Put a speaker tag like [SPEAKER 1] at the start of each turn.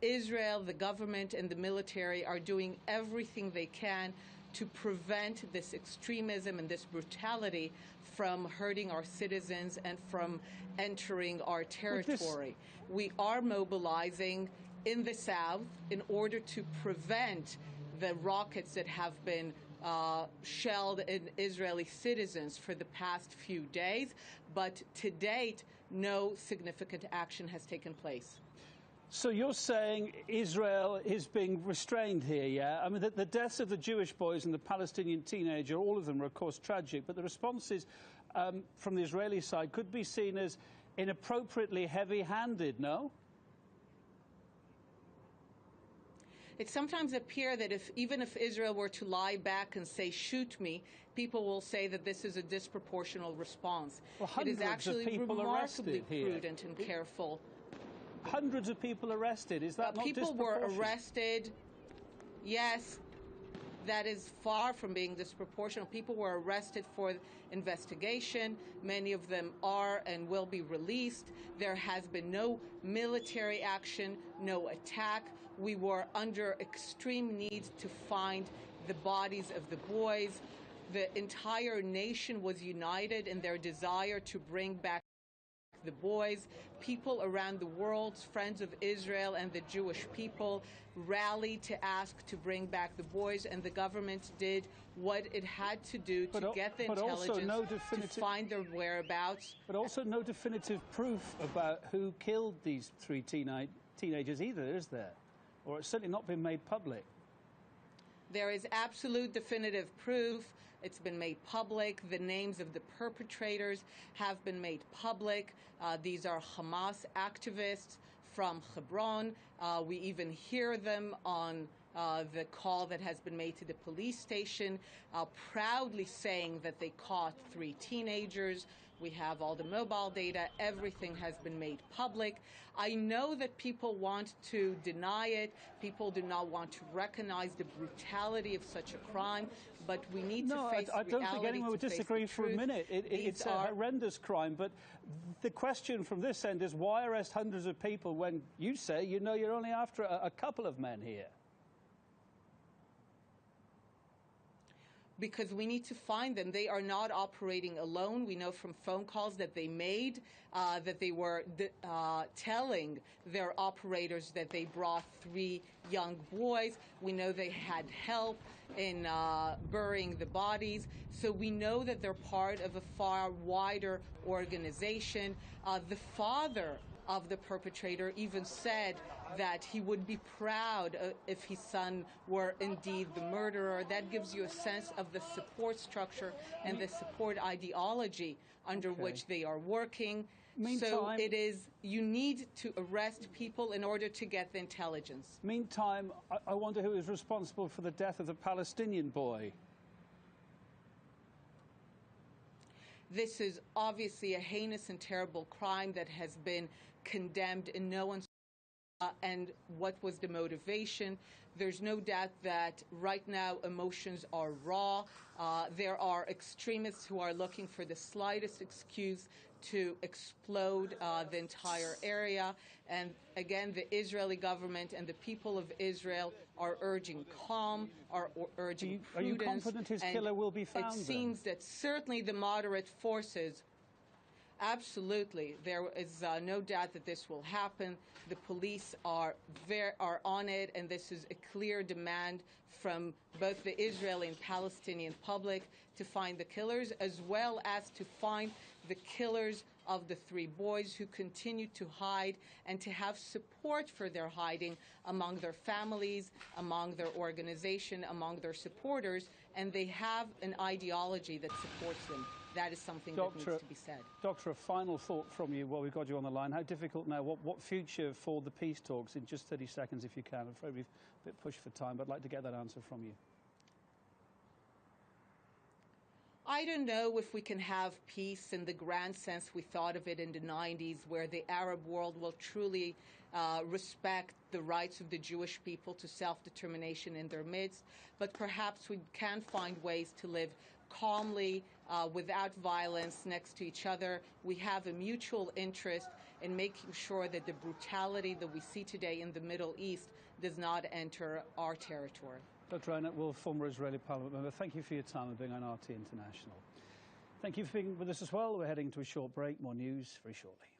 [SPEAKER 1] Israel, the government, and the military are doing everything they can to prevent this extremism and this brutality from hurting our citizens and from entering our territory. We are mobilizing in the south in order to prevent the rockets that have been shelled in Israeli citizens for the past few days, but to date, no significant action has taken place.
[SPEAKER 2] So you're saying Israel is being restrained here, yeah? I mean, the deaths of the Jewish boys and the Palestinian teenager, all of them are, of course, tragic, but the responses from the Israeli side could be seen as inappropriately heavy-handed, no?
[SPEAKER 1] It sometimes appears that even if Israel were to lie back and say, shoot me, people will say that this is a disproportional response.
[SPEAKER 2] Well,
[SPEAKER 1] it is actually remarkably prudent and careful.
[SPEAKER 2] Hundreds of people arrested. Is that not
[SPEAKER 1] disproportionate? People were arrested. Yes, that is far from being disproportional. People were arrested for investigation. Many of them are and will be released. There has been no military action, no attack. We were under extreme need to find the bodies of the boys. The entire nation was united in their desire to bring back the boys. People around the world, friends of Israel and the Jewish people, rallied to ask to bring back the boys, and the government did what it had to do to get the intelligence to find their whereabouts.
[SPEAKER 2] But also no definitive proof about who killed these three teenagers either, is there? Or it's certainly not been made public.
[SPEAKER 1] There is absolute definitive proof. It's been made public. The names of the perpetrators have been made public. These are Hamas activists from Hebron. We even hear them on the call that has been made to the police station, proudly saying that they caught 3 teenagers. We have all the mobile data. Everything has been made public. I know that people want to deny it. People do not want to recognize the brutality of such a crime. But we need to face reality.
[SPEAKER 2] I don't think anyone would disagree for a minute. It's a horrendous crime. But the question from this end is, why arrest hundreds of people when you say you know you're only after a couple of men here?
[SPEAKER 1] Because we need to find them. They are not operating alone. We know from phone calls that they made that they were telling their operators that they brought 3 young boys. We know they had help in burying the bodies. So we know that they're part of a far wider organization. The father of the perpetrator even said that he would be proud if his son were indeed the murderer. That gives you a sense of the support structure and the support ideology under which they are working. So it is, you need to arrest people in order to get the intelligence.
[SPEAKER 2] Meantime, I wonder who is responsible for the death of the Palestinian boy.
[SPEAKER 1] This is obviously a heinous and terrible crime that has been condemned in no one's and what was the motivation. There's no doubt that right now emotions are raw. There are extremists who are looking for the slightest excuse to explode the entire area. And again, the Israeli government and the people of Israel are urging calm, are urging prudence.
[SPEAKER 2] Are you confident his killer will be found?
[SPEAKER 1] It seems that certainly the moderate forces, absolutely, there is no doubt that this will happen. The police are on it, and this is a clear demand from both the Israeli and Palestinian public to find the killers, as well as to find the killers of the 3 boys who continue to hide, and to have support for their hiding among their families, among their organization, among their supporters, and they have an ideology that supports them. That is something that needs to be said.
[SPEAKER 2] Doctor, a final thought from you while we've got you on the line. How difficult now? What future for the peace talks? In just 30 seconds, if you can. I'm afraid we've a bit pushed for time, but I'd like to get that answer from you.
[SPEAKER 1] I don't know if we can have peace in the grand sense we thought of it in the 90s, where the Arab world will truly respect the rights of the Jewish people to self-determination in their midst. But perhaps we can find ways to live calmly, without violence, next to each other. We have a mutual interest and making sure that the brutality that we see today in the Middle East does not enter our territory.
[SPEAKER 2] Dr. Einat Wilf, former Israeli Parliament member, thank you for your time and being on RT International. Thank you for being with us as well. We're heading to a short break. More news very shortly.